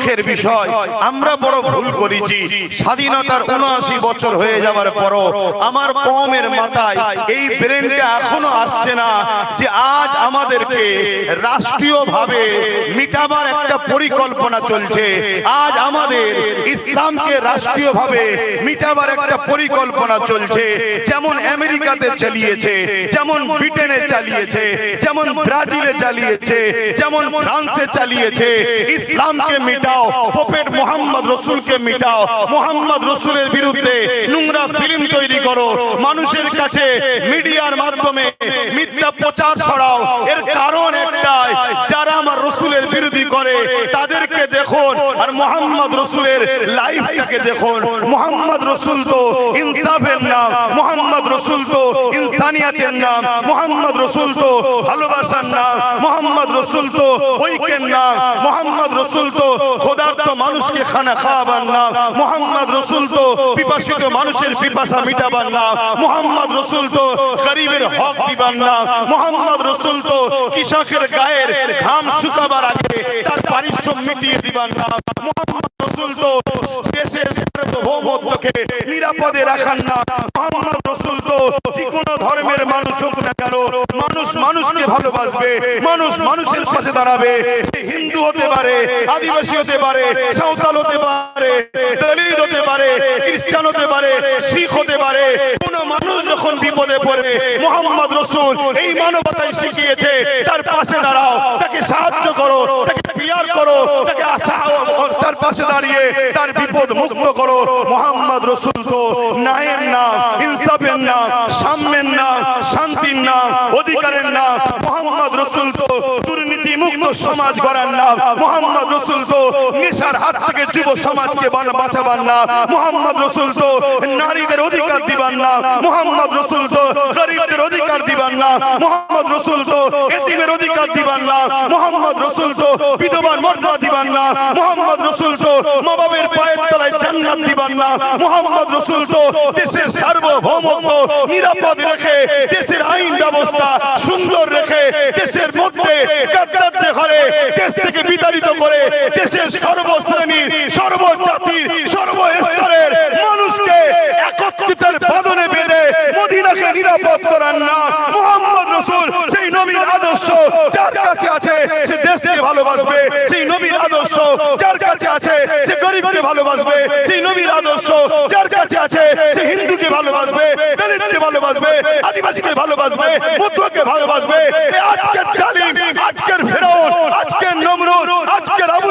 দুঃখের বিষয়, আমরা বড় ভুল করেছি। স্বাধীনতার ৭৯ বছর হয়ে যাওয়ার পরও আমার কওমের মাথায় এই ব্রেনটা এখনো আসছে না যে আজ আমাদেরকে রাষ্ট্রীয়ভাবে মিটাবার একটা পরিকল্পনা চলছে। আজ আমাদের ইসলামকে রাষ্ট্রীয়ভাবে মিটাবার একটা পরিকল্পনা চলছে। যেমন আমেরিকাতে চালিয়েছে, যেমন ব্রিটেনে চালিয়েছে, যেমন ব্রাজিলে চালিয়েছে, যেমন ফ্রান্সে চালিয়েছে। ইসলামকে মিটাও, প্রফেট মুহাম্মদ রাসূলকে মিটাও, মুহাম্মদ রাসূলের বিরুদ্ধে নোংরা ফিল্ম তৈরি করো, মানুষের কাছে মিডিয়ার মাধ্যমে মিথ্যা প্রচার ছড়াও। এর কারণ একটাই, যারা আমার রাসূলের বিরোধী করে তাদেরকে দেখুন আর মুহাম্মদ রাসূলের লাইফটাকে দেখুন। মুহাম্মদ রাসূল তো ইনসাফের নাম, মুহাম্মদ রাসূল তো ইনসানিয়াতের নাম, মুহাম্মদ রাসূল তো ভালোবাসার নাম, মুহাম্মদ রাসূল তো ঐক্যের নাম, মুহাম্মদ রাসূল তো খোদার্থ মানুষকে খানা খাওয়াবার নাম, মুহাম্মদ রাসূল তো পিপাসিত মানুষের পিপাসা মিটাবার নাম, মুহাম্মদ রাসূল তো গরিবের হক দিবার নাম, মুহাম্মদ রাসূল তো কৃষকের গায়ের ঘাম শুকাবার আগে তার পারিশ্রম মিটিয়ে দিবার নাম, মুহাম্মদ রাসূল তো দেশের সার্বভৌমত্বকে নিরাপদে রাখার নাম, মুহাম্মদ রাসূল তো যে কোনো ধর্মের মানুষ হোক না কেন মানুষ মানুষকে ভালোবাসবে, মানুষ মানুষের পাশে দাঁড়াবে। সে হিন্দু হতে পারে, আদিবাসী হতে পারে, সাঁওতাল হতে পারে, দলিত হতে পারে, খ্রিস্টান হতে পারে, শিখ হতে পারে। কোন মানুষ যখন বিপদে পড়বে মুহাম্মদ রাসূল এই মানবতাই শিখিয়েছে তার পাশে দাঁড়াও, তাকে সাহায্য করো, তাকে পিয়ার করো, তাকে তার পাশে দাঁড়িয়ে তার বিপদ মুক্ত করো। মুহাম্মদ রাসূল তো ন্যায়ের নাম, ইনসাফের নাম, সাম্যের নাম, শান্তির নাম, অধিকারের নাম। মুহাম্মদ রাসূল তো দুর্নীতি মুক্ত সমাজ গড়ার নাম, মুহাম্মদ রাসূল তো নেশার হাত থেকে যুব সমাজকে বাঁচাবার নাম, মুহাম্মদ রাসূল তো নারীদের অধিকার দিবার নাম, মুহাম্মদ রাসূল তো গরিবদের অধিকার দিবার নাম, মুহাম্মদ রাসূল তো এতিমের অধিকার দিবার নাম, মুহাম্মদ রাসূল তো বিধবার মর্যাদা দিবার নাম, মুহাম্মদ রাসূল তো মা বাবার পায়ের তলায় জান্নাত দিবার নাম, মুহাম্মদ রাসূল তো দেশের সার্বভৌমত্ব নিরাপদ রেখে, দেশের আইন ব্যবস্থা সুন্দর রেখে, দেশের মধ্যে গাদ্দারদের ঘরে দেশ থেকে বিতাড়িত করে দেশের সর্বশ্রেণীর, সর্বজাতির, সর্বস্তরের মানুষকে একত্রিতের বাঁধনে বেঁধে মদিনাকে নিরাপদ করার নাম মুহাম্মদ রাসূল। সেই নবীর আদর্শ যার কাছে আছে সে দেশকে ভালোবাসবে, সেই নবীর আদর্শ যার কাছে আছে সে গরিবকে ভালোবাসবে, সেই নবীর আদর্শ যার কাছে আছে সে হিন্দুকে ভালোবাসবে, দলিতকে ভালোবাসবে, আদিবাসীকে ভালোবাসবে, মধ্যকে ভালোবাসবে। আজকের জালিম, আজকের ফেরাউন, আজকের নমরুদ, আজকের আবু